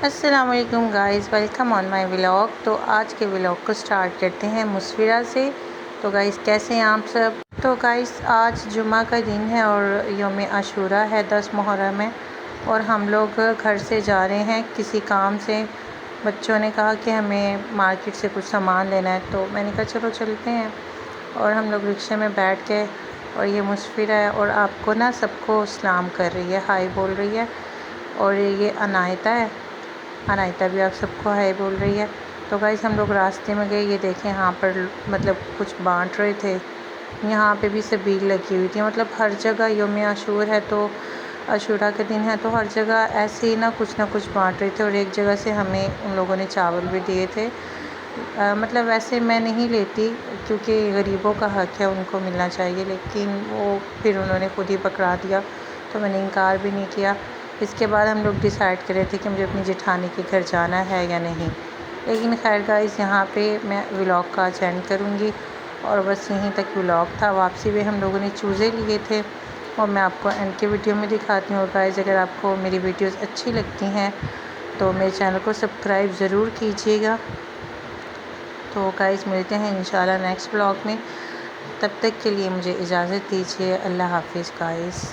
अस्सलाम वालेकुम guys, welcome on my vlog. तो आज के व्लॉग को स्टार्ट करते हैं मुसफिरा से। तो गाइज़ कैसे हैं आप सब। तो गाइज़ आज जुमा का दिन है और यौम आशूरा है 10 मुहर्रम है और हम लोग घर से जा रहे हैं किसी काम से। बच्चों ने कहा कि हमें मार्केट से कुछ सामान लेना है, तो मैंने कहा चलो चलते हैं। और हम लोग रिक्शे में बैठ के, और ये मुसफिरा है और आपको ना सबको सलाम कर रही है, हाय बोल रही है। और ये अनायता है, अनायता भी आप सबको हाय बोल रही है। तो गाइस हम लोग रास्ते में गए, ये देखें यहाँ पर मतलब कुछ बांट रहे थे। यहाँ पे भी सबील लगी हुई थी, मतलब हर जगह यौम आशूर है तो आशूरा का दिन है तो हर जगह ऐसे ही ना कुछ बांट रहे थे। और एक जगह से हमें उन लोगों ने चावल भी दिए थे। मतलब वैसे मैं नहीं लेती क्योंकि गरीबों का हक़ है, उनको मिलना चाहिए, लेकिन वो फिर उन्होंने खुद ही पकड़ा दिया तो मैंने इनकार भी नहीं किया। इसके बाद हम लोग डिसाइड कर रहे थे कि मुझे अपनी जेठानी के घर जाना है या नहीं। लेकिन खैर गाइस यहाँ पे मैं व्लॉग का एंड करूँगी और बस यहीं तक व्लॉग था। वापसी में हम लोगों ने चूज़े लिए थे और मैं आपको एंड के वीडियो में दिखाती हूँ। और गाइस अगर आपको मेरी वीडियोस अच्छी लगती हैं तो मेरे चैनल को सब्सक्राइब ज़रूर कीजिएगा। तो गाइस मिलते हैं इंशाल्लाह नेक्स्ट व्लॉग में। तब तक के लिए मुझे इजाज़त दीजिए। अल्लाह हाफिज़ गाइस।